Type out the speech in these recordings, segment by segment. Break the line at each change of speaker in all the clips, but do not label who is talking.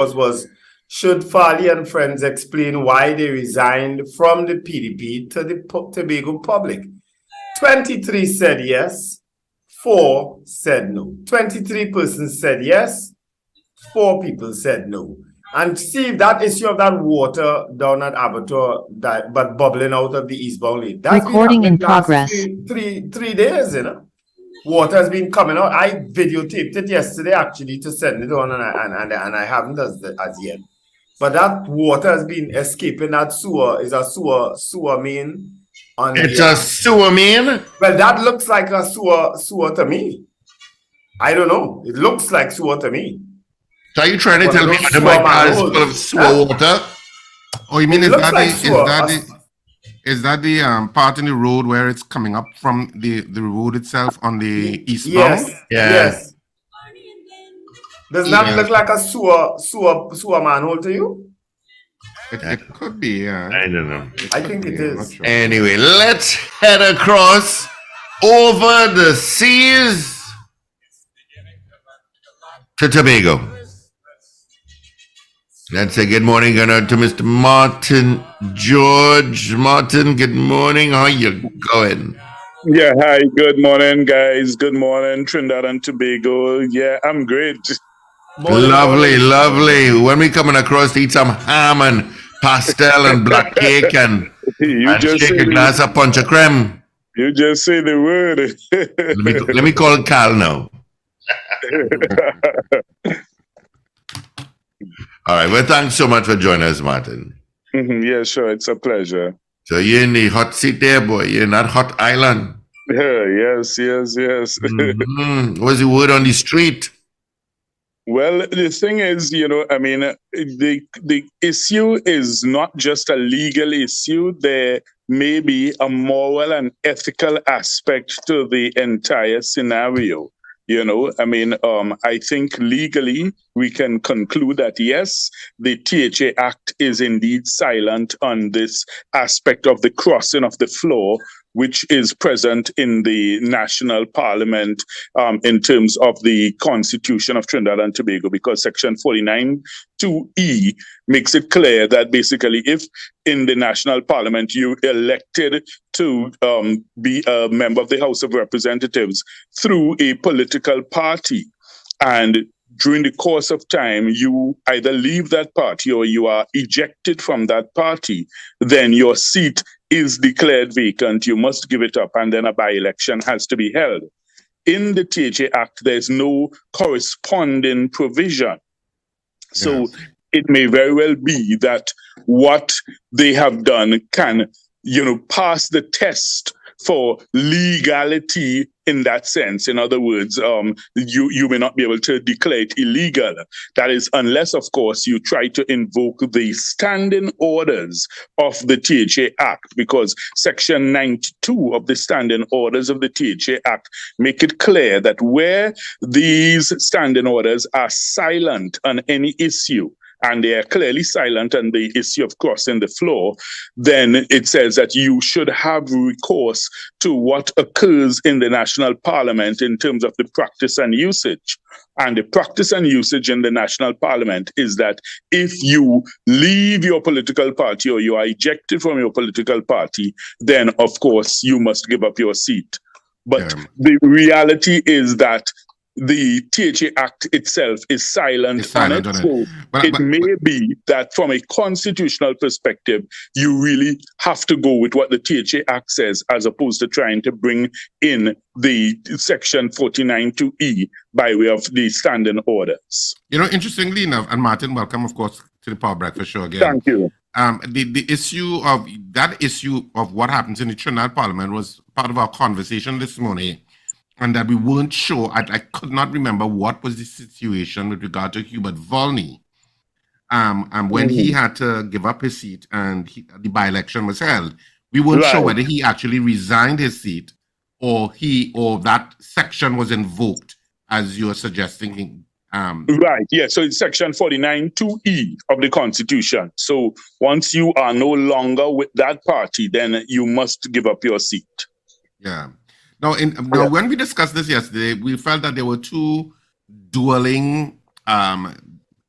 was should Farley and friends explain why they resigned from the PDP to the Tobago public? 23 said yes, 4 said no. 23 persons said yes, 4 people said no. And see that issue of that water down at Abattoir, but bubbling out of the eastbound lane. That's
recording in progress.
Three days, you know. Water has been coming out. I videotaped it yesterday actually to send it on, and I haven't as yet. But that water has been escaping. That sewer is a sewer main.
It's a sewer main?
Well, that looks like a sewer to me. I don't know. It looks like sewer to me.
So are you trying to tell me that my car is full of sewer water? Oh, you mean is that the part in the road where it's coming up from the road itself on the eastbound?
Yes. Does that look like a sewer manhole to you?
It could be, yeah.
I don't know.
I think it is.
Sure.
Anyway, let's head across over the seas to Tobago. Let's say good morning to Mr. Martin George. Martin, good morning. How you going?
Yeah, hi. Good morning, guys. Good morning, Trinidad and Tobago. Yeah, I'm great.
Lovely. When we coming across to eat some ham and pastel and black cake and shake a glass of punch of creme.
You just say the word.
let me call Cal now. All right. Well, thanks so much for joining us, Martin.
Yeah, sure. It's a pleasure.
So you're in the hot seat there, boy. You're in that hot island.
Yeah, yes.
What's the word on the street?
Well, the thing is, the issue is not just a legal issue. There may be a moral and ethical aspect to the entire scenario. I think legally we can conclude that, yes, the THA Act is indeed silent on this aspect of the crossing of the floor, which is present in the national parliament in terms of the Constitution of Trinidad and Tobago, because Section 49(2)(e) makes it clear that basically if in the national parliament you elected to be a member of the House of Representatives through a political party, and during the course of time, you either leave that party or you are ejected from that party, then your seat is declared vacant. You must give it up, and then a by-election has to be held. In the THA Act, there's no corresponding provision. So it may very well be that what they have done can, pass the test for legality in that sense. In other words, you may not be able to declare it illegal. That is, unless, of course, you try to invoke the standing orders of the THA Act, because Section 92 of the standing orders of the THA Act make it clear that where these standing orders are silent on any issue, and they are clearly silent on the issue of crossing the floor, then it says that you should have recourse to what occurs in the national parliament in terms of the practice and usage. And the practice and usage in the national parliament is that if you leave your political party or you are ejected from your political party, then of course you must give up your seat. But the reality is that the THA Act itself is silent on it. So it may be that from a constitutional perspective, you really have to go with what the THA Act says, as opposed to trying to bring in the Section 49(2)(e) by way of the standing orders.
Interestingly enough, and Martin, welcome, of course, to the Power Breakfast Show again.
Thank you.
The issue of what happens in the Trinidad Parliament was part of our conversation this morning. And that we weren't sure, I could not remember what was the situation with regard to Hubert Volney. And when he had to give up his seat and the by-election was held, we weren't sure whether he actually resigned his seat or that section was invoked, as you're suggesting.
Right, yeah, so it's Section 49(2)(e) of the Constitution. So once you are no longer with that party, then you must give up your seat.
Yeah. Now, when we discussed this yesterday, we felt that there were two dueling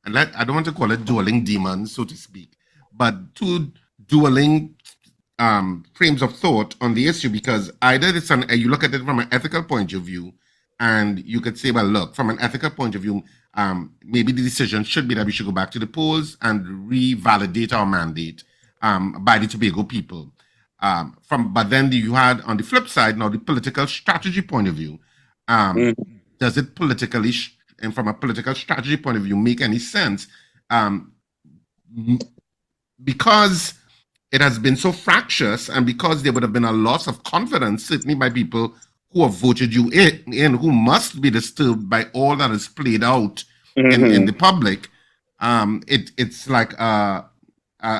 and I don't want to call it dueling demons, so to speak, but two dueling frames of thought on the issue, because either you look at it from an ethical point of view, and you could say, well, look, from an ethical point of view, maybe the decision should be that we should go back to the polls and revalidate our mandate by the Tobago people. But then you had on the flip side now the political strategy point of view. Does it politically and from a political strategy point of view make any sense? Because it has been so fractious, and because there would have been a loss of confidence, certainly by people who have voted you in, who must be disturbed by all that is played out in the public. It's like a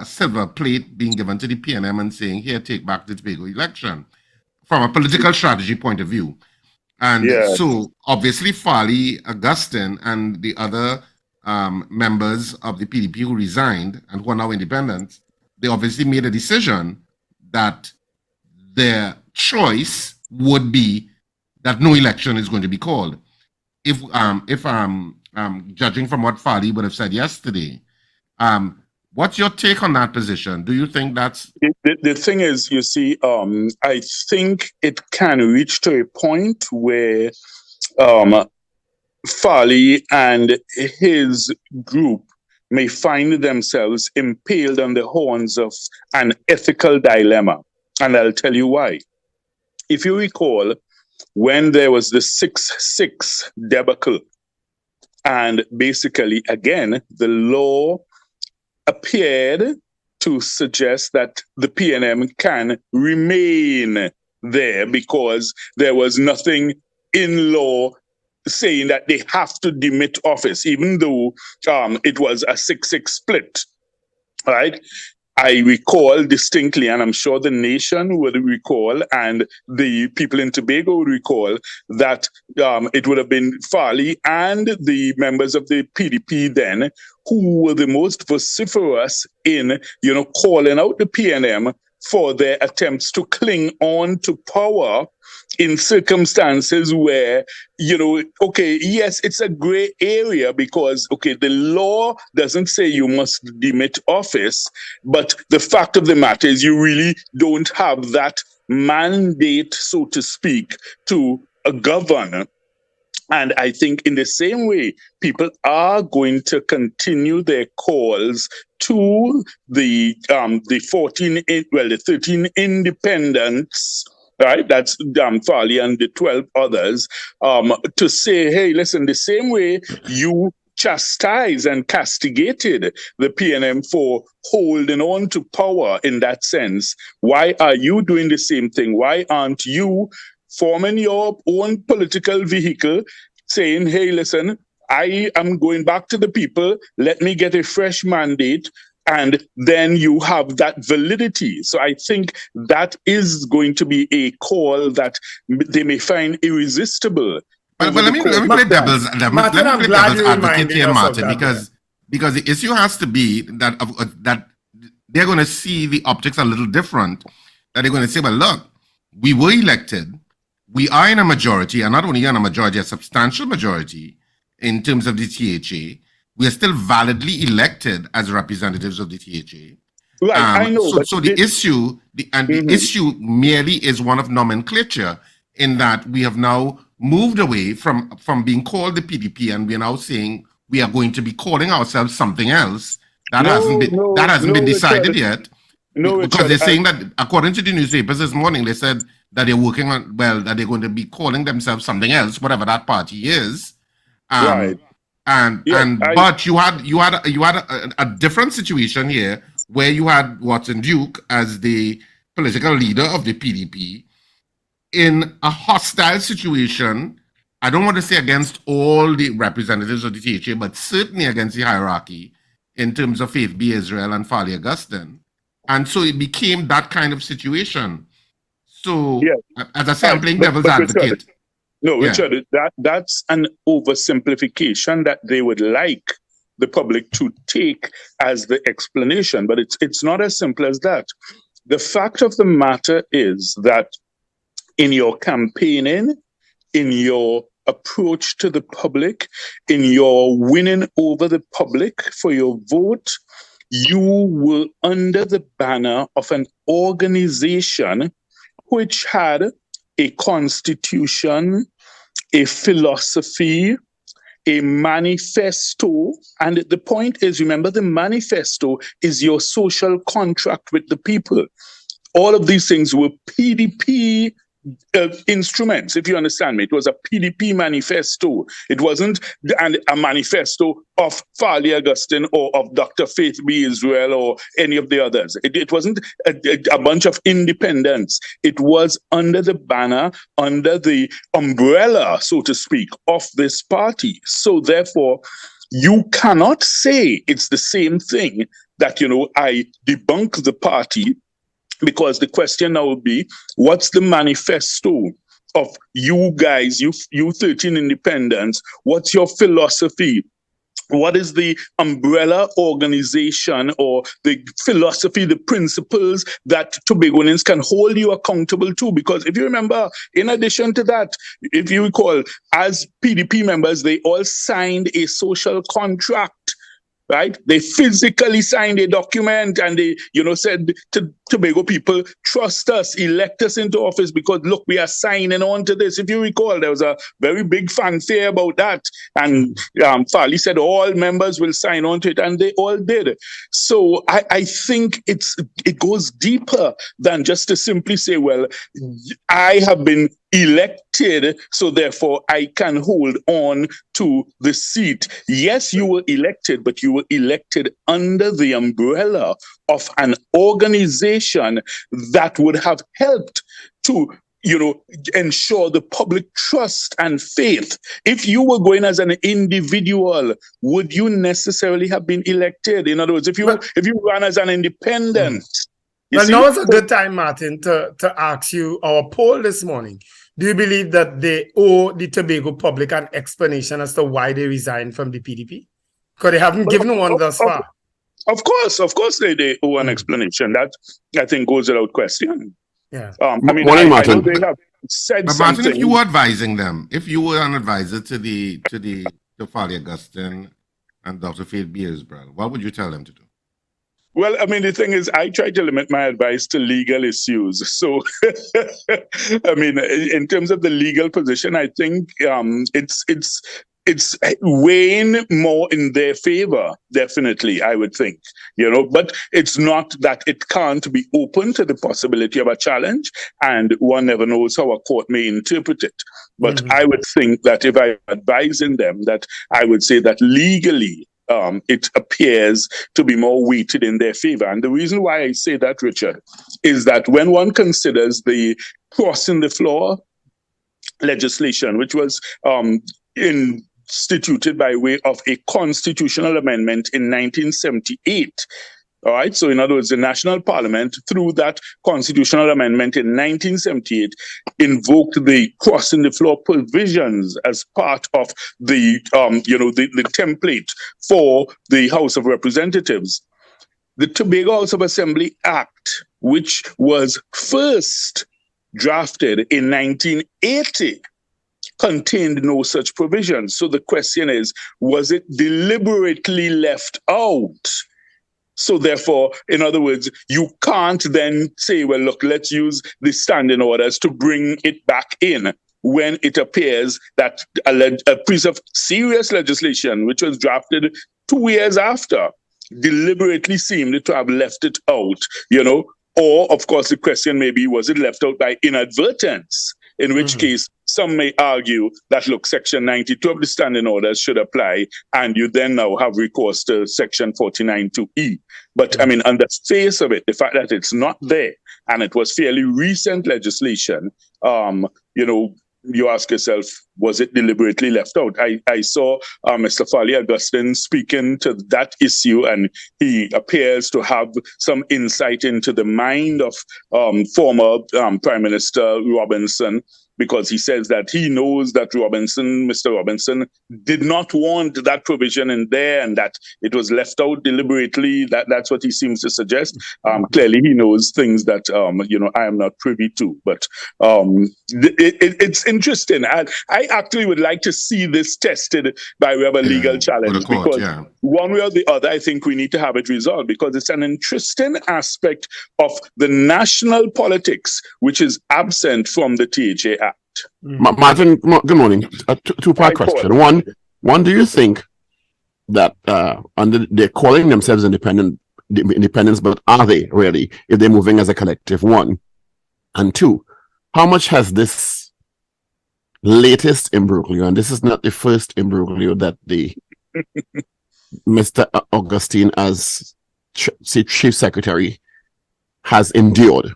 silver plate being given to the PNM and saying, here, take back the Tobago election, from a political strategy point of view. And so obviously Farley, Augustine, and the other members of the PDP who resigned and who are now independent, they obviously made a decision that their choice would be that no election is going to be called. If judging from what Farley would have said yesterday, what's your take on that position? Do you think that's...
The thing is, you see, I think it can reach to a point where Farley and his group may find themselves impaled on the horns of an ethical dilemma. And I'll tell you why. If you recall, when there was the 6-6 debacle, and basically, again, the law appeared to suggest that the PNM can remain there because there was nothing in law saying that they have to demit office, even though it was a 6-6 split, right? I recall distinctly, and I'm sure the nation would recall, and the people in Tobago would recall, that it would have been Farley and the members of the PDP then who were the most vociferous in, calling out the PNM for their attempts to cling on to power in circumstances where, okay, yes, it's a gray area because, okay, the law doesn't say you must demit office, but the fact of the matter is you really don't have that mandate, so to speak, to govern. And I think in the same way, people are going to continue their calls to the 13 independents, right? That's Farley and the 12 others, to say, hey, listen, the same way you chastised and castigated the PNM for holding on to power in that sense, why are you doing the same thing? Why aren't you forming your own political vehicle, saying, hey, listen, I am going back to the people, let me get a fresh mandate, and then you have that validity. So I think that is going to be a call that they may find irresistible.
But let me play devil's advocate here, Martin, because the issue has to be that they're going to see the optics a little different. That they're going to say, well, look, we were elected. We are in a majority, and not only in a majority, a substantial majority in terms of the THA. We are still validly elected as representatives of the THA.
Right, I know.
So the issue, the issue merely is one of nomenclature, in that we have now moved away from being called the PDP, and we are now saying we are going to be calling ourselves something else. That hasn't been decided yet. No, because they're saying that, according to the newspapers this morning, they said that they're working on, that they're going to be calling themselves something else, whatever that party is.
Right.
But you had a different situation here, where you had Watson Duke as the political leader of the PDP in a hostile situation. I don't want to say against all the representatives of the THA, but certainly against the hierarchy in terms of Faith B. Israel and Farley Augustine. And so it became that kind of situation. So, as I say, I'm playing devil's advocate.
Richard, that's an oversimplification that they would like the public to take as the explanation, but it's not as simple as that. The fact of the matter is that in your campaigning, in your approach to the public, in your winning over the public for your vote, you were under the banner of an organization which had a constitution, a philosophy, a manifesto. And the point is, remember, the manifesto is your social contract with the people. All of these things were PDP instruments, if you understand me. It was a PDP manifesto. It wasn't a manifesto of Farley Augustine or of Dr. Faith B. Israel or any of the others. It wasn't a bunch of independents. It was under the banner, under the umbrella, so to speak, of this party. So therefore, you cannot say it's the same thing that, I debunk the party, because the question now would be, what's the manifesto of you guys, you 13 independents? What's your philosophy? What is the umbrella organization or the philosophy, the principles that Tobagoans can hold you accountable to? Because if you remember, in addition to that, if you recall, as PDP members, they all signed a social contract. Right? They physically signed a document and they, said to Tobago people, trust us, elect us into office because, look, we are signing on to this. If you recall, there was a very big fanfare about that. And Farley said all members will sign on to it, and they all did. So I think it goes deeper than just to simply say, well, I have been elected, so therefore I can hold on to the seat. Yes, you were elected, but you were elected under the umbrella of an organization that would have helped to ensure the public trust and faith. If you were going as an individual, would you necessarily have been elected? In other words, if you ran as an independent.
Well, now is a good time, Martin, to ask you our poll this morning. Do you believe that they owe the Tobago public an explanation as to why they resigned from the PDP? Because they haven't given one thus far.
Of course they owe an explanation. That, I think, goes without question.
Yeah.
Martin. I know they have said
but
something.
Martin, if you were advising them, if you were an advisor to Farley Augustine and Dr. Faith B. Israel, what would you tell them to do?
Well, the thing is, I try to limit my advice to legal issues. So, in terms of the legal position, I think it's weighing more in their favor, definitely, I would think, but it's not that it can't be open to the possibility of a challenge, and one never knows how a court may interpret it. But I would think that if I'm advising them, that I would say that legally, it appears to be more weighted in their favor. And the reason why I say that, Richard, is that when one considers the crossing the floor legislation, which was instituted by way of a constitutional amendment in 1978, all right. So in other words, the National Parliament, through that constitutional amendment in 1978, invoked the crossing the floor provisions as part of the template for the House of Representatives. The Tobago House of Assembly Act, which was first drafted in 1980, contained no such provisions. So the question is, was it deliberately left out? So therefore, in other words, you can't then say, well, look, let's use the standing orders to bring it back in when it appears that a piece of serious legislation, which was drafted 2 years after, deliberately seemed to have left it out, Or, of course, the question may be, was it left out by inadvertence? In which case, some may argue that, look, Section 92 of the standing orders should apply, and you then now have recourse to Section 49(2)(e). But, on the face of it, the fact that it's not there, and it was fairly recent legislation, you ask yourself, was it deliberately left out? I saw Mr. Farley Augustine speaking to that issue, and he appears to have some insight into the mind of former Prime Minister Robinson. because he says that he knows that Mr. Robinson did not want that provision in there and that it was left out deliberately. That's what he seems to suggest. Clearly, he knows things that, I am not privy to. But it's interesting. I actually would like to see this tested by way of a legal challenge, because one way or the other, I think we need to have it resolved, because it's an interesting aspect of the national politics which is absent from the THA Act.
Martin, good morning. Two-part question. One, do you think that they're calling themselves independents, but are they really, if they're moving as a collective? One. And two, how much has this latest imbroglio, and this is not the first imbroglio that the Mr. Augustine as Chief Secretary has endured.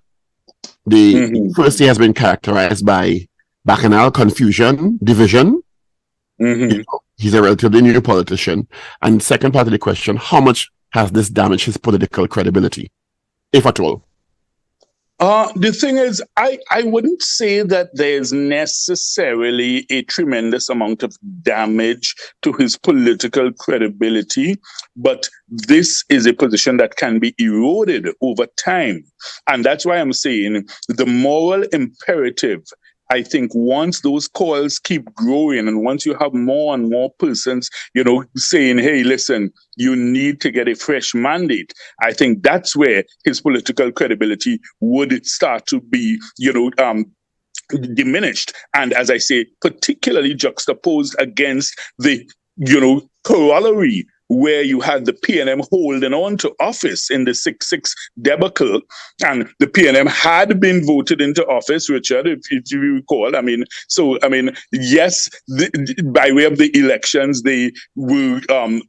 The first year has been characterized by bacchanal confusion, division. He's a relatively new politician. And second part of the question, how much has this damaged his political credibility, if at all?
The thing is, I wouldn't say that there's necessarily a tremendous amount of damage to his political credibility, but this is a position that can be eroded over time. And that's why I'm saying the moral imperative, I think once those calls keep growing and once you have more and more persons, saying, hey, listen, you need to get a fresh mandate, I think that's where his political credibility would start to be, diminished. And as I say, particularly juxtaposed against the, corollary where you had the PNM holding on to office in the 6-6 debacle, and the PNM had been voted into office, Richard, if you recall. Yes, by way of the elections, they were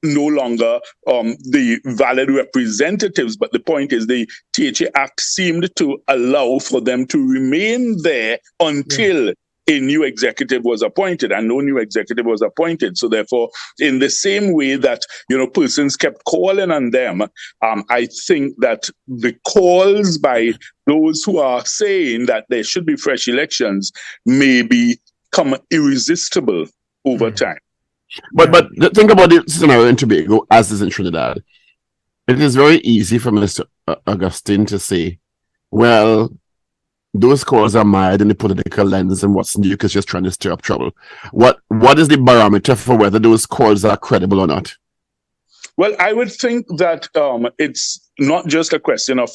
no longer the valid representatives, but the point is the THA Act seemed to allow for them to remain there until a new executive was appointed, and no new executive was appointed. So therefore, in the same way that, persons kept calling on them, I think that the calls by those who are saying that there should be fresh elections may become irresistible over time.
But think about the scenario in Tobago as is in Trinidad. It is very easy for Mr. Augustine to say, well, those calls are mired in the political lens, and what's Duke is just trying to stir up trouble. What is the barometer for whether those calls are credible or not?
Well, I would think that it's not just a question of,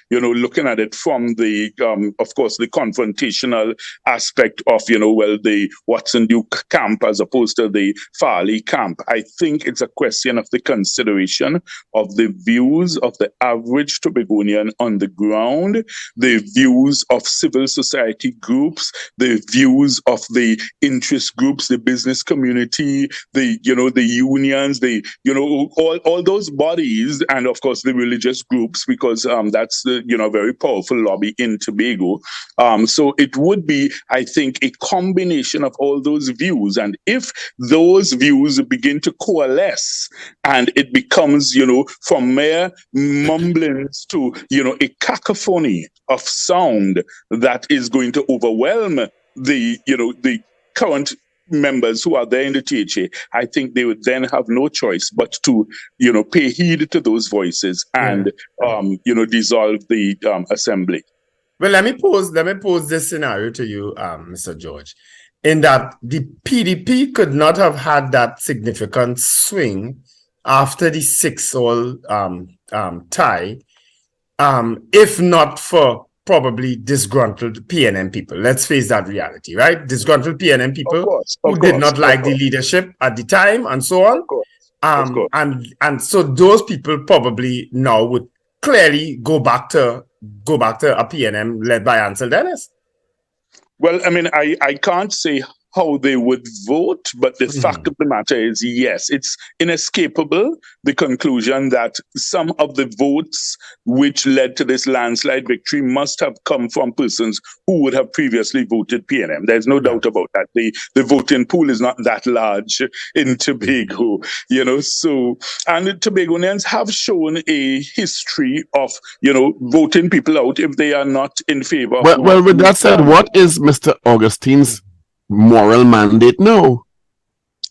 looking at it from the, of course, the confrontational aspect of, the Watson Duke camp as opposed to the Farley camp. I think it's a question of the consideration of the views of the average Tobagonian on the ground, the views of civil society groups, the views of the interest groups, the business community, the unions, all those bodies, and of course the religious groups, because that's the very powerful lobby in Tobago. So it would be, I think, a combination of all those views, and if those views begin to coalesce and it becomes, from mere mumblings to a cacophony of sound that is going to overwhelm the current members who are there in the THA, I think they would then have no choice but to, pay heed to those voices and, dissolve the assembly.
Well, let me pose this scenario to you, Mr. George, in that the PDP could not have had that significant swing after the 6-all tie, if not for probably disgruntled PNM people. Let's face that reality, right? Disgruntled PNM people who did not like the leadership at the time and so on. And so those people probably now would clearly go back to a PNM led by Ansel Dennis.
Well, I can't say how they would vote, but the fact of the matter is, yes, it's inescapable, the conclusion that some of the votes which led to this landslide victory must have come from persons who would have previously voted PNM. There's no doubt about that. The voting pool is not that large in Tobago, so, and the Tobagonians have shown a history of, voting people out if they are not in favor of.
Well, with that said, what is Mr. Augustine's moral mandate now?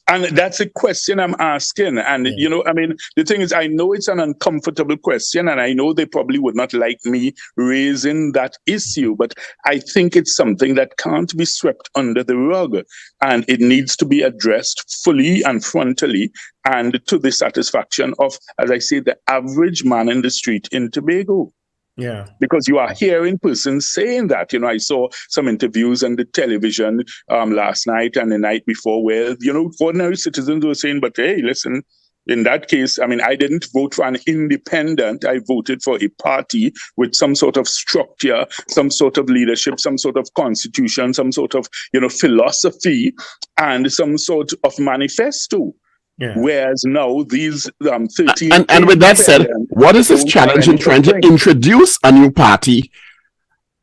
And that's a question I'm asking. And, the thing is, I know it's an uncomfortable question, and I know they probably would not like me raising that issue, but I think it's something that can't be swept under the rug, and it needs to be addressed fully and frontally and to the satisfaction of, as I say, the average man in the street in Tobago.
Yeah.
Because you are hearing persons saying that. I saw some interviews on the television last night and the night before where, ordinary citizens were saying, but hey, listen, in that case, I didn't vote for an independent. I voted for a party with some sort of structure, some sort of leadership, some sort of constitution, some sort of, philosophy, and some sort of manifesto.
Yeah.
Whereas now these 13
and with that said, what is his challenge in trying to introduce a new party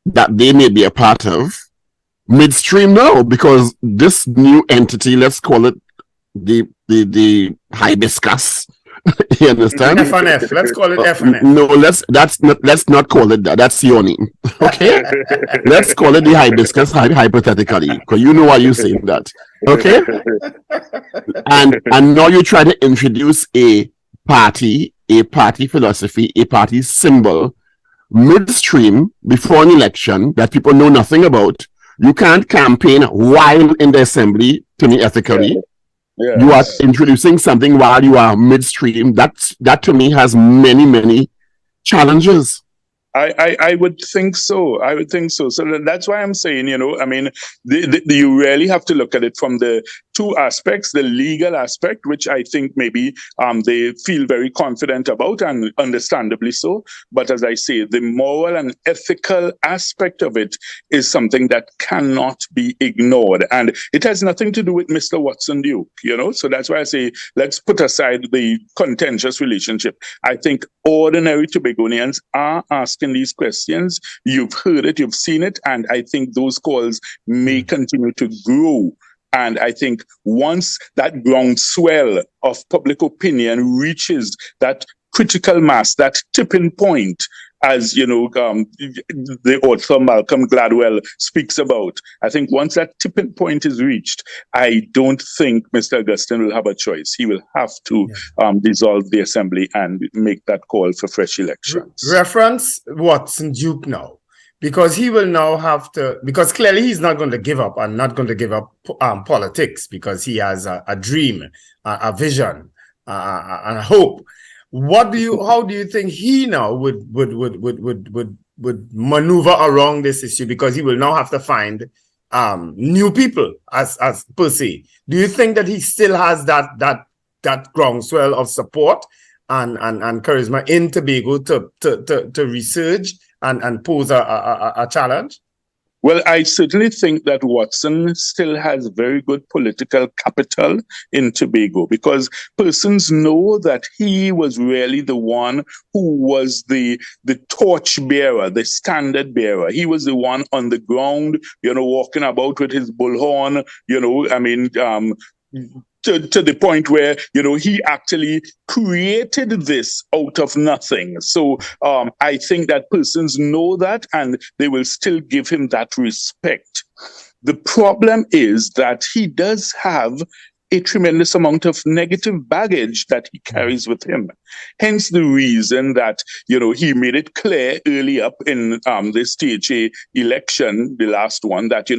that they may be a part of midstream now? Because this new entity, let's call it the hibiscus. You understand?
FNF. Let's call it FNF.
No, let's not call it that. That's Sioni. Okay? Let's call it the hibiscus hypothetically, because you know why you're saying that. Okay? And now you try to introduce a party philosophy, a party symbol midstream before an election that people know nothing about. You can't campaign while in the assembly, to me, ethically.
Yes.
You are introducing something while you are midstream. That to me has many, many challenges.
I would think so. I would think so. So that's why I'm saying, you really have to look at it from the two aspects, the legal aspect, which I think maybe they feel very confident about, and understandably so. But as I say, the moral and ethical aspect of it is something that cannot be ignored. And it has nothing to do with Mr. Watson Duke, So that's why I say, let's put aside the contentious relationship. I think ordinary Tobagonians are asking these questions. You've heard it, you've seen it, and I think those calls may continue to grow. And I think once that groundswell of public opinion reaches that critical mass, that tipping point, as the author Malcolm Gladwell speaks about, I think once that tipping point is reached, I don't think Mr. Augustine will have a choice. He will have to dissolve the assembly and make that call for fresh elections.
Reference Watson Duke now, because he will now have to, because clearly he's not going to give up and not going to give up politics, because he has a dream, a vision, and a hope. How do you think he now would maneuver around this issue? Because he will now have to find new people as per se. Do you think that he still has that groundswell of support and charisma in Tobago to resurge and pose a challenge?
Well, I certainly think that Watson still has very good political capital in Tobago, because persons know that he was really the one who was the torch bearer, the standard bearer. He was the one on the ground, walking about with his bullhorn, to the point where, he actually created this out of nothing. So I think that persons know that, and they will still give him that respect. The problem is that he does have a tremendous amount of negative baggage that he carries with him. Hence the reason that, he made it clear early up in the stage A election, the last one, that,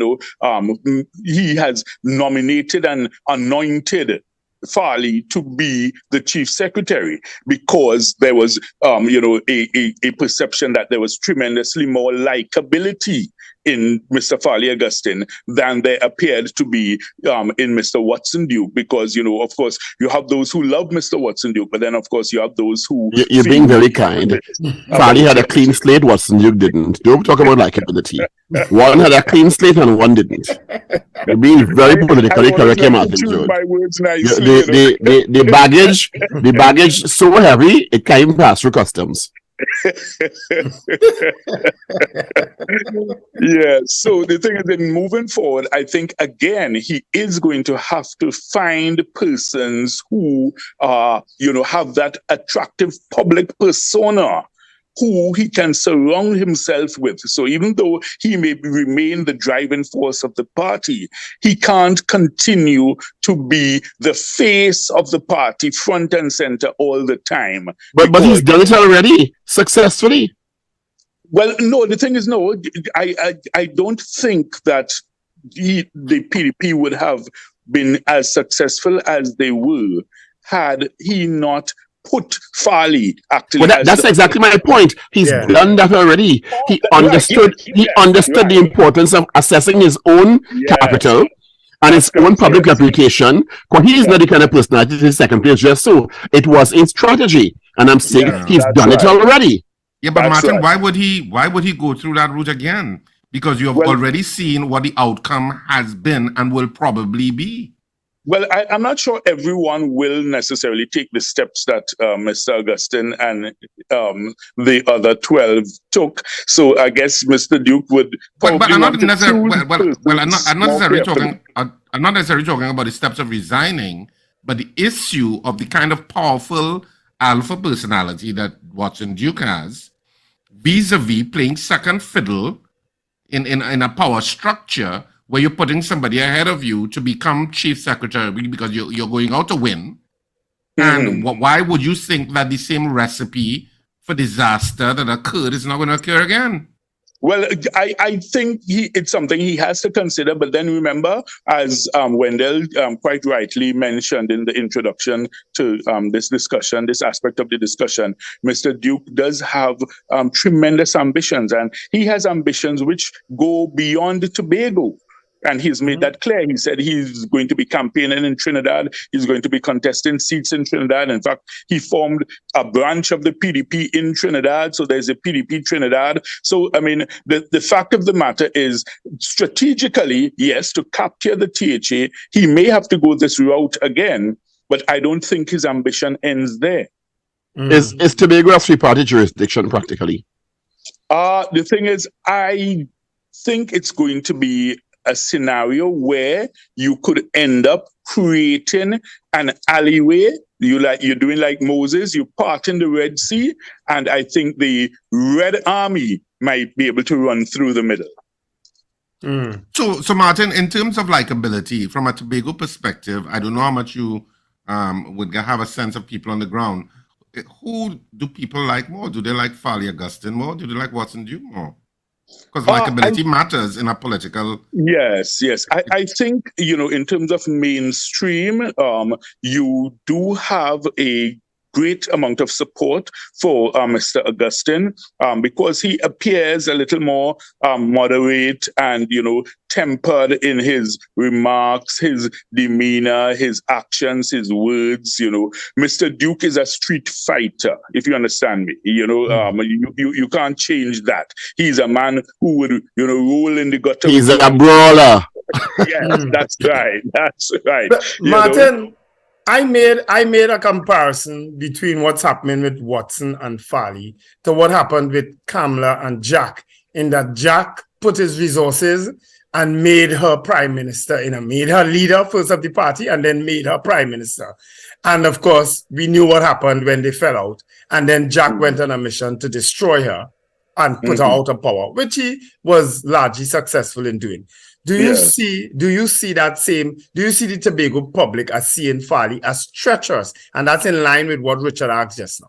he has nominated and anointed Farley to be the chief secretary, because there was, a perception that there was tremendously more likability in Mr. Farley Augustine than there appeared to be in Mr. Watson Duke, because, you know, of course, you have those who love Mr. Watson Duke, but then, of course, you have those who...
You're being very kind. Farley had a clean slate, Watson Duke didn't. Don't talk about likability. One had a clean slate and one didn't. You're being very politically correct here, Martin George.
My words nicely,
the baggage so heavy, it came past through customs.
Yeah, so the thing is that moving forward, I think again he is going to have to find persons who have that attractive public persona who he can surround himself with. So even though he may remain the driving force of the party, he can't continue to be the face of the party front and center all the time.
But he's done it already successfully.
Well, no, the thing is, no, I don't think that the PDP would have been as successful as they were had he not put Farley actually.
Well, that's exactly my point. He's done that already. He understood the importance of assessing his own capital and his own public reputation. Because he is not the kind of personality to second place just so. It was in strategy. And I'm saying he's done it already.
Yeah, but Martin, why would he go through that route again? Because you have already seen what the outcome has been and will probably be.
Well, I'm not sure everyone will necessarily take the steps that Mr. Augustine and the other 12 took. So I guess Mr. Duke would.
But I'm not necessarily talking about the steps of resigning, but the issue of the kind of powerful alpha personality that Watson Duke has, vis-a-vis playing second fiddle in a power structure, where you're putting somebody ahead of you to become chief secretary because you're going out to win. And why would you think that the same recipe for disaster that occurred is not going to occur again?
Well, I think it's something he has to consider. But then remember, as Wendell quite rightly mentioned in the introduction to this discussion, this aspect of the discussion, Mr. Duke does have tremendous ambitions. And he has ambitions which go beyond Tobago. And he's made that clear. He said he's going to be campaigning in Trinidad. He's going to be contesting seats in Trinidad. In fact, he formed a branch of the PDP in Trinidad. So there's a PDP Trinidad. So, I mean, the fact of the matter is, strategically, yes, to capture the THA, he may have to go this route again, but I don't think his ambition ends there.
Is Tobago a three-party jurisdiction practically?
The thing is, I think it's going to be a scenario where you could end up creating an alleyway. You're doing like Moses, you part in the Red Sea, and I think the Red Army might be able to run through the middle.
So Martin, in terms of likability, from a Tobago perspective, I don't know how much you would have a sense of people on the ground. Who do people like more? Do they like Farley Augustine more? Do they like Watson Duke more? Because likability matters in a political...
Yes. I think, in terms of mainstream, you do have a great amount of support for Mr. Augustine because he appears a little more moderate and, tempered in his remarks, his demeanor, his actions, his words. Mr. Duke is a street fighter, if you understand me. You can't change that. He's a man who would, roll in the gutter.
He's a brawler.
Yes, that's right. That's right.
But, Martin, I made a comparison between what's happening with Watson and Farley to what happened with Kamala and Jack, in that Jack put his resources and made her prime minister, made her leader first of the party and then made her prime minister. And of course, we knew what happened when they fell out. And then Jack went on a mission to destroy her and put her out of power, which he was largely successful in doing. Do you see the Tobago public as seeing Farley as treacherous? And that's in line with what Richard asked just now.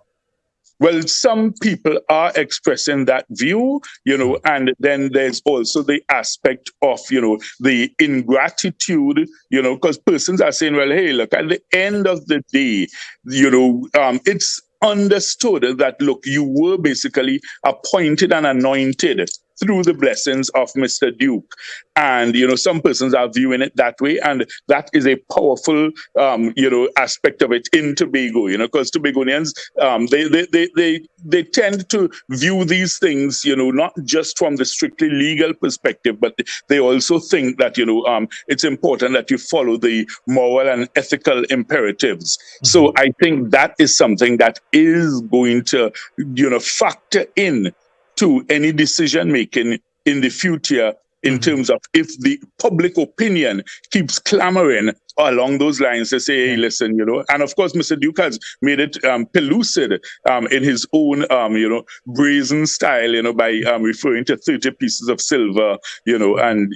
Well, some people are expressing that view, and then there's also the aspect of, the ingratitude, because persons are saying, well, hey, look, at the end of the day, it's understood that, look, you were basically appointed and anointed through the blessings of Mr. Duke. And, some persons are viewing it that way. And that is a powerful, aspect of it in Tobago, because Tobagonians, they tend to view these things, not just from the strictly legal perspective, but they also think that, it's important that you follow the moral and ethical imperatives. So I think that is something that is going to, factor in to any decision making in the future in terms of if the public opinion keeps clamoring along those lines to say, hey, listen, and of course, Mr. Duke has made it pellucid in his own, brazen style, by referring to 30 pieces of silver, and,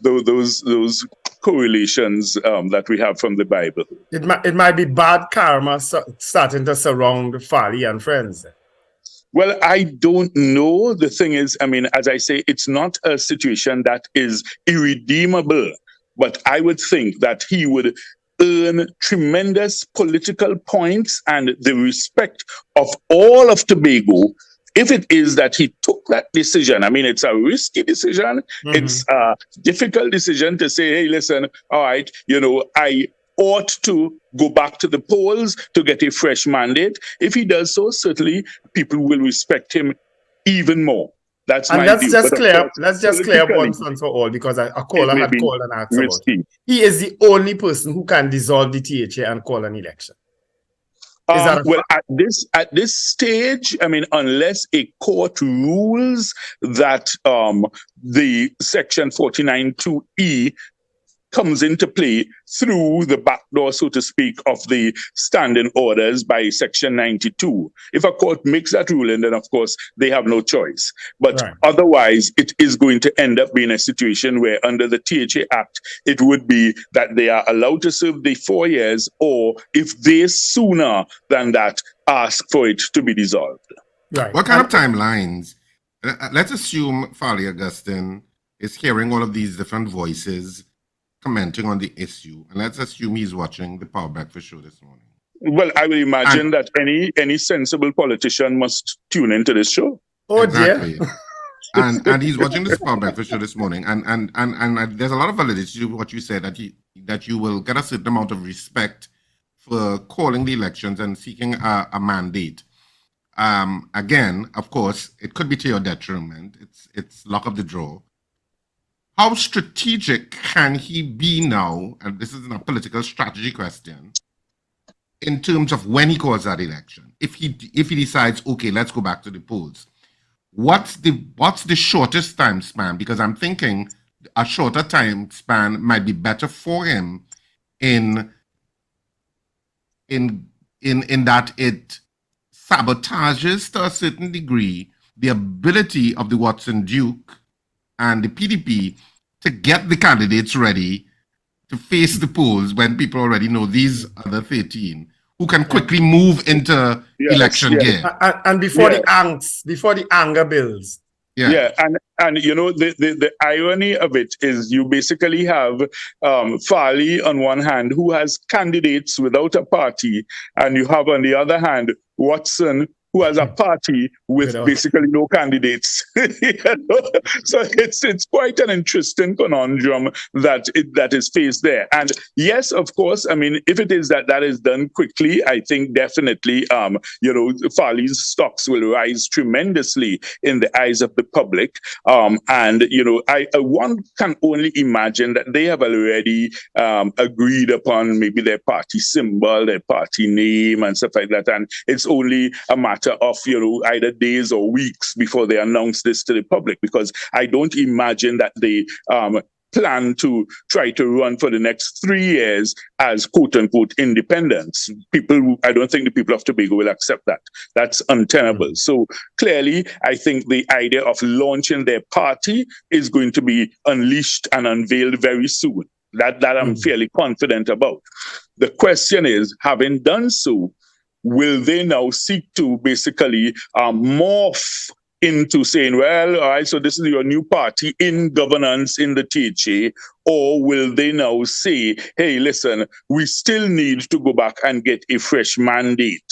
those correlations that we have from the Bible.
It might be bad karma starting to surround Farley and friends.
Well, I don't know. The thing is, as I say, it's not a situation that is irredeemable, but I would think that he would earn tremendous political points and the respect of all of Tobago if it is that he took that decision. It's a risky decision. It's a difficult decision to say, hey, listen, all right, I ought to go back to the polls to get a fresh mandate. If he does so, certainly people will respect him even more. That's my view.
Let's just clear up once and for all, because a caller had called and asked about it. He is the only person who can dissolve the THA and call an election.
Well, at this stage, unless a court rules that the Section 49(2)(e) comes into play through the back door, so to speak, of the standing orders by Section 92. If a court makes that ruling, then of course they have no choice. But otherwise, it is going to end up being a situation where under the THA Act, it would be that they are allowed to serve the 4 years, or if they sooner than that ask for it to be dissolved.
Right. What kind of timelines? Let's assume Farley Augustine is hearing all of these different voices commenting on the issue, and let's assume he's watching the Power Breakfast show this morning.
Well, I will imagine that any sensible politician must tune into this show.
Oh,
exactly. and he's watching this Power Breakfast show this morning, and there's a lot of validity to what you said, that you will get a certain amount of respect for calling the elections and seeking a mandate. Again, of course, it could be to your detriment. It's luck of the draw. How strategic can he be now, and this isn't a political strategy question, in terms of when he calls that election? If he decides, okay, let's go back to the polls, what's the shortest time span? Because I'm thinking a shorter time span might be better for him in that it sabotages to a certain degree the ability of the Watson Duke and the PDP to get the candidates ready to face the polls when people already know these other 13 who can quickly move into election gear.
And before the anger builds.
Yeah, and the irony of it is you basically have Farley on one hand, who has candidates without a party, and you have on the other hand Watson, who has a party with basically no candidates. So it's quite an interesting conundrum that is faced there. And yes, of course, if it is that is done quickly, I think definitely, Farley's stocks will rise tremendously in the eyes of the public. One can only imagine that they have already agreed upon maybe their party symbol, their party name, and stuff like that. And it's only a matter of either days or weeks before they announce this to the public, because I don't imagine that they plan to try to run for the next 3 years as quote unquote independents. I don't think the people of Tobago will accept that. That's untenable. So clearly, I think the idea of launching their party is going to be unleashed and unveiled very soon. That I'm fairly confident about. The question is, having done so, will they now seek to basically morph into saying, well, all right, so this is your new party in governance in the THA, or will they now say, hey, listen, we still need to go back and get a fresh mandate?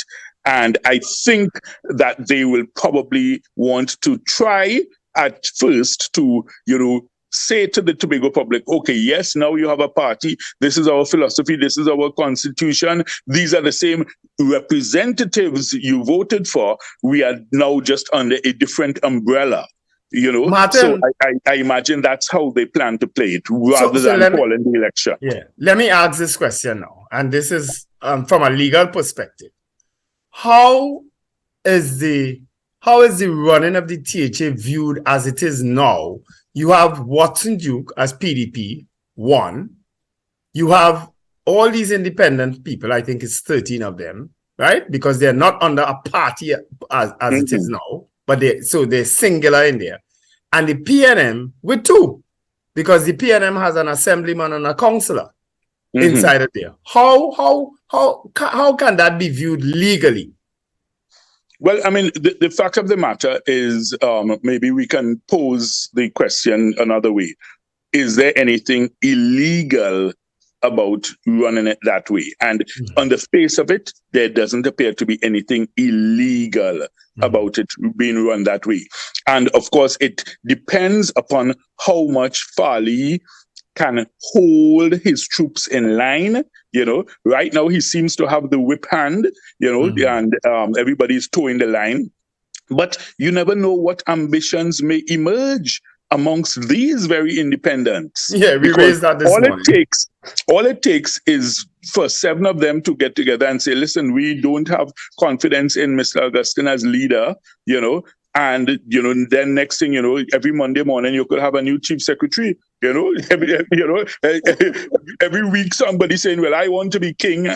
And I think that they will probably want to try at first to, say to the Tobago public, okay, yes, now you have a party. This is our philosophy. This is our constitution. These are the same representatives you voted for. We are now just under a different umbrella.
Martin,
so I imagine that's how they plan to play it rather than calling the election.
Yeah, let me ask this question now, and this is from a legal perspective. How is the running of the THA viewed as it is now? You have Watson Duke as PDP, one. You have all these independent people, I think it's 13 of them, right? Because they're not under a party as it is now, but they're singular in there. And the PNM with two, because the PNM has an assemblyman and a councillor inside of there. How can that be viewed legally?
Well, I mean, the fact of the matter is, maybe we can pose the question another way. Is there anything illegal about running it that way? And on the face of it, there doesn't appear to be anything illegal about it being run that way. And of course, it depends upon how much Farley can hold his troops in line. Right now he seems to have the whip hand, and everybody's towing the line. But you never know what ambitions may emerge amongst these very independents.
Yeah, we raised that this morning.
All it takes is for 7 of them to get together and say, listen, we don't have confidence in Mr. Augustine as leader, and, then next thing, every Monday morning, you could have a new chief secretary, every week somebody saying, well, I want to be king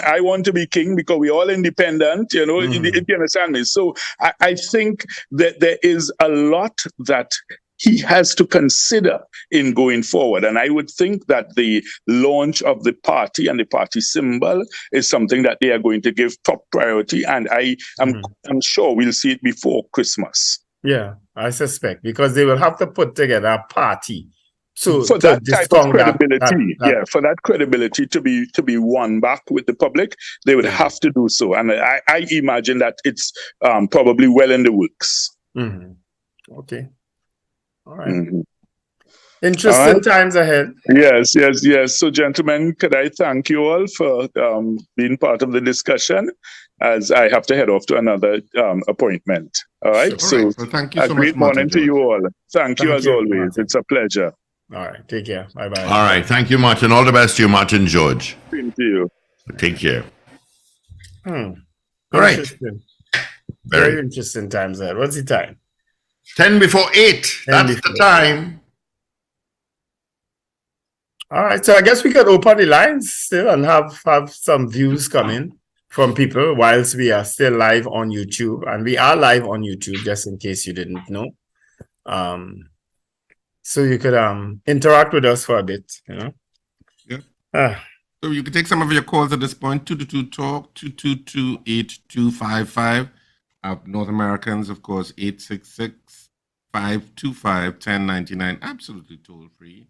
because we're all independent, if you understand me. So I think that there is a lot that he has to consider in going forward. And I would think that the launch of the party and the party symbol is something that they are going to give top priority. And I'm sure we'll see it before Christmas.
Yeah, I suspect, because they will have to put together a party. So
for that type of credibility, for that credibility to be won back with the public, they would have to do so. And I imagine that it's probably well in the works.
Okay. All right. Interesting times ahead.
Yes. So, gentlemen, could I thank you all for being part of the discussion, as I have to head off to another appointment. All right.
Sure. So thank you so much.
A great morning to you all. Thank you as always. Martin. It's a pleasure.
All right. Take care. Bye-bye.
All right. Thank you, Martin. All the best to you, Martin George.
Same to you.
Take care.
All
right.
Very interesting times ahead. What's the time?
10 before 8. That's the time.
All right. So I guess we could open the lines still and have some views coming from people whilst we are still live on YouTube. And we are live on YouTube, just in case you didn't know. So you could interact with us for a bit,
Yeah. So you can take some of your calls at this point. 222-TALK, 222-8255. North Americans, of course, 866-525-1099. Absolutely toll free.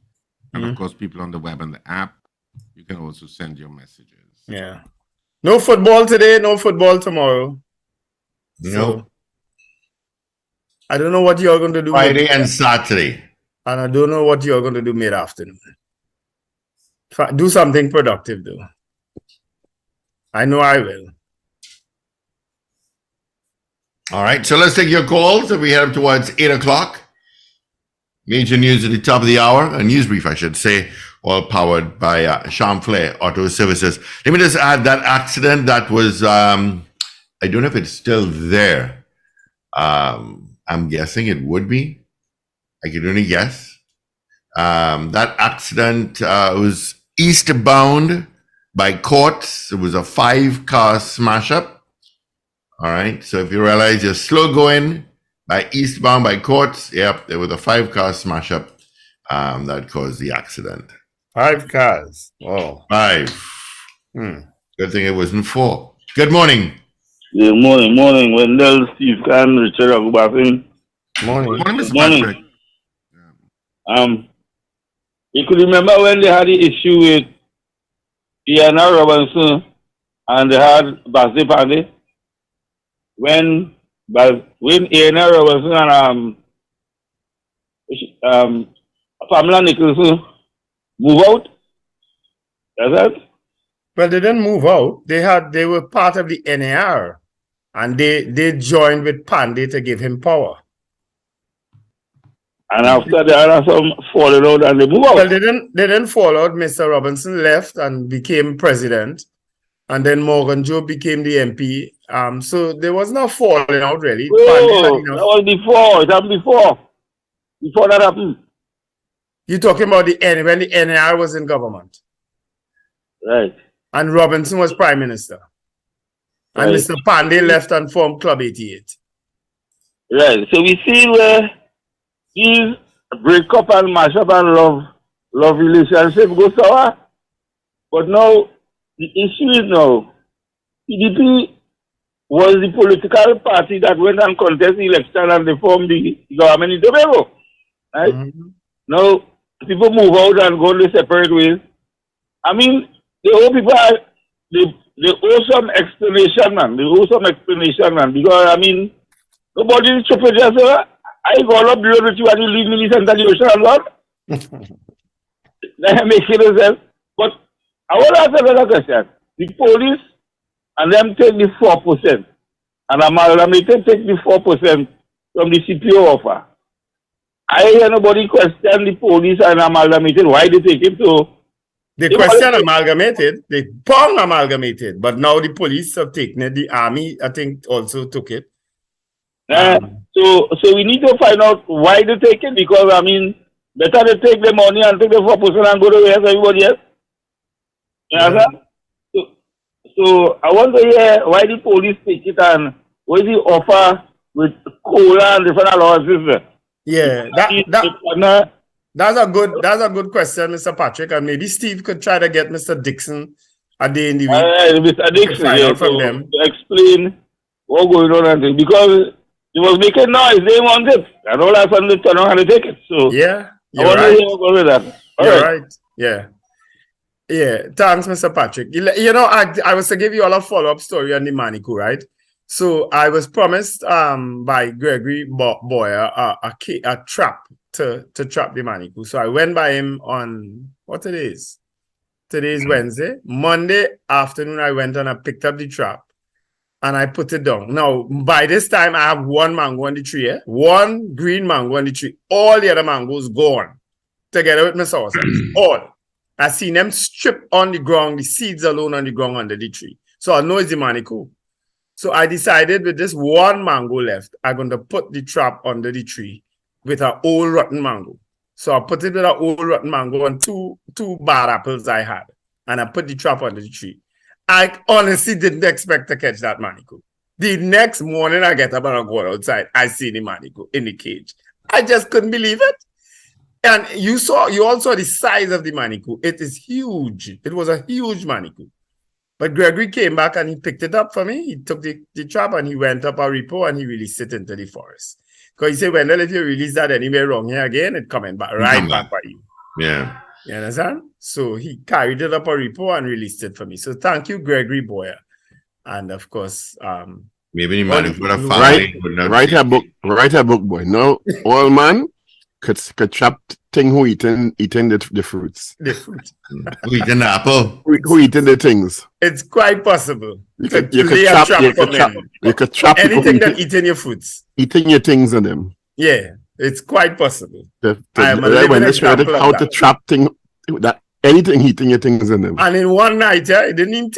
And of course, people on the web and the app, you can also send your messages.
Yeah. No football today, no football tomorrow.
No.
So, I don't know what you're going to do.
Friday and Saturday.
And I don't know what you're going to do mid-afternoon. Do something productive, though. I know I will.
All right. So let's take your calls. So we head up towards 8 o'clock. Major news at the top of the hour. A news brief, I should say. All powered by Chamflair Auto Services. Let me just add that accident that was, I don't know if it's still there. I'm guessing it would be. I can only guess. That accident was eastbound by Courts. It was a 5-car smash up. All right. So if you realize you're slow going by eastbound by Courts, yep, there was a 5-car smash up that caused the accident.
5 cars. Oh.
5. Good thing it wasn't 4. Good morning.
Yeah, morning. Wendell, Steve Khan, Richard Ragoobarsingh.
Morning.
Mr.
Morning.
Patrick.
You could remember when they had the issue with Ian Robinson and they had birthday party? When Ian Robinson and Pamela Nicholson move out? That's it?
Well, they didn't move out. They were part of the NAR, and they joined with Pandey to give him power.
And after there are some falling out and they move out.
Well, they didn't fall out. Mr. Robinson left and became president, and then Morgan Joe became the MP. So there was no falling out really.
Oh, that was before. It happened before. Before that happened.
You're talking about when the NAR was in government.
Right.
And Robinson was prime minister. And
Right.
Mr. Pandey left and formed Club 88.
Right. So we see where these break up and mash up and love relationship go sour. But now the issue is now PDP was the political party that went and contest the election and they formed the government in Tobago. Right?
Mm-hmm.
Now people move out and go their separate ways. I mean, they owe some explanation, man. They owe some explanation, man. Because I mean, nobody is stupid. Just I go up below with you and you leave me in the center of the ocean and what? That makes no sense. But I want to ask another question. The police and them take the 4%, and Amalgamated take the 4% from the CPO offer. I hear nobody question the police and Amalgamated why they take it. So
they question Amalgamated, they pong Amalgamated, but now the police have taken it. The army, I think, also took it.
So we need to find out why they take it, because I mean, better they take the money and take the 4% and go to where everybody else. Yeah. So I want to hear why the police take it and what is the offer with cola and different allowances.
Yeah, that's a good question, Mr. Patrick, and maybe Steve could try to get Mr. Dixon a day in the week.
Mr. Dixon,
out from them
to explain what's going on and things, because they was making noise, they want it, and all that sudden they turn around and take it. So
yeah,
I want to hear what's going on with that.
You're right. Yeah. Yeah, thanks, Mr. Patrick. You know, I was to give you all a follow-up story on the Manikou, right? So I was promised by Gregory Boyer a trap to trap the Manikou. So I went by him on what today is. Today is Wednesday. Monday afternoon, I went and I picked up the trap and I put it down. Now, by this time, I have one mango on the tree, one green mango on the tree. All the other mangoes gone together with my saucer. All. I seen them strip on the ground, the seeds alone on the ground under the tree. So I know it's the Manikou. So I decided with this one mango left, I'm going to put the trap under the tree with an old rotten mango. So I put it with an old rotten mango and two bad apples I had. And I put the trap under the tree. I honestly didn't expect to catch that Manikou. The next morning I get up and I go outside. I see the Manikou in the cage. I just couldn't believe it. And you all saw the size of the Manikou. It is huge. It was a huge Manikou. But Gregory came back and he picked it up for me. He took the trap and he went up a repo and he released it into the forest. Because he said, Wendell, if you release that anywhere wrong here again, it's coming back back by you.
Yeah.
You understand? So he carried it up a repo and released it for me. So thank you, Gregory Boyer. And of course,
maybe the Manikou for a family.
Write a book, boy. No, all man could trap thing who eating the fruits.
The fruit.
Who eating the apple?
Who eating the things?
It's quite possible.
You could trap
anything that eating your fruits.
Eating your things in them.
Yeah, it's quite possible.
When they showed how to trap thing that anything eating your things in them.
And in one night, it didn't even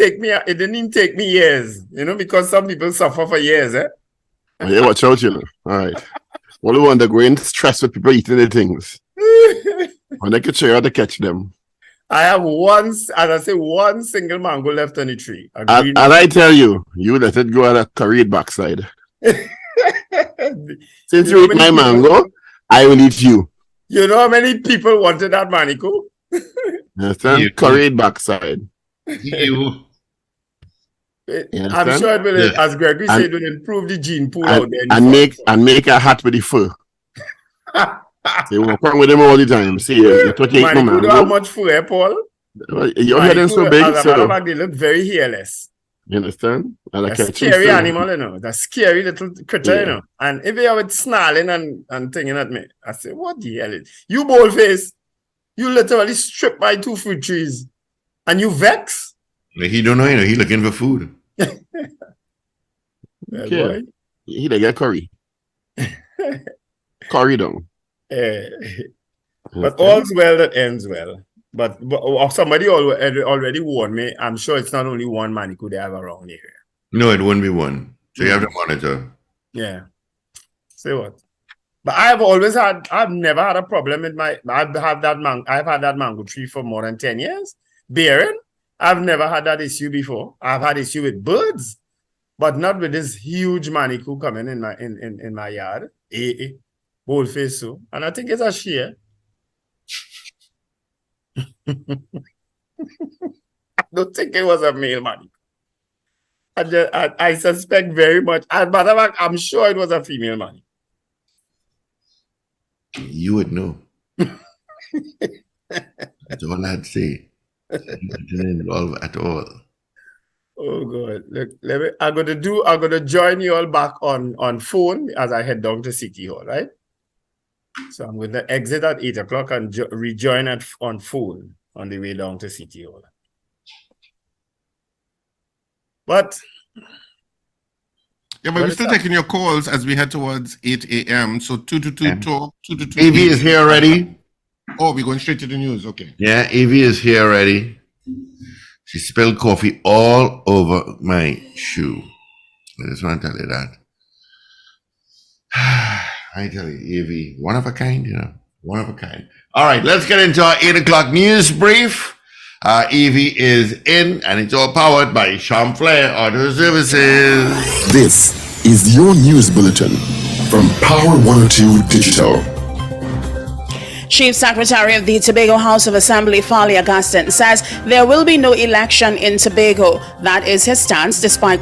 take me years, because some people suffer for years,
Yeah, watch out, All right. Well, we undergoing stress with people eating the things. And they could show you how to catch them.
I have one single mango left on the tree.
And I tell you, you let it go at a curried backside. Since you eat my mango, I will eat you.
You know how many people wanted that Manikou?
Curried backside.
You.
I'm sure it will, as Gregory said, it will improve the gene pool out there.
And make a hat with the fur. You walk around with them all the time. See, you're talking
Manikou don't have much fur, Paul?
Your head is so big.
As a matter of fact, they look very hairless.
You understand? And like
A scary animal, you know. That scary little critter, you know. And if they are with snarling and thinking at me, I say, what the hell is you boldface? You literally strip my 2 fruit trees. And you vex?
He don't know, he looking for food.
Well,
Okay.
boy.
He like get curry. Curry down.
But all's well that ends well. But somebody already warned me. I'm sure it's not only one Manikou they have around here.
No, it wouldn't be one. So you have to monitor.
Yeah. Say what? But I've never had a problem with I've had that mango tree for more than 10 years. Bearing, I've never had that issue before. I've had issue with birds, but not with this huge Manikou coming in my yard. Boldface so. And I think it's a shear. I don't think it was a male Manikou. I suspect very much. As a matter of fact, I'm sure it was a female Manikou.
You would know. That's all I'd say. Didn't involve at all.
Oh God! Look, I'm gonna join you all back on phone as I head down to City Hall, right? So I'm gonna exit at 8 o'clock and rejoin on phone on the way down to City Hall. But
yeah, but we're still taking your calls as we head towards 8 a.m. So 222 talk, 222.
AV is here already.
Oh, we're going straight to the news. Okay.
Yeah, AV is here already. She spilled coffee all over my shoe. I just want to tell you that. I tell you, AV, one of a kind, one of a kind. All right, let's get into our 8 o'clock news brief. EV is in, and it's all powered by Champlain Auto Services.
This is your news bulletin from Power 102 Digital.
Chief Secretary of the Tobago House of Assembly, Fali Augustine, says there will be no election in Tobago. That is his stance, despite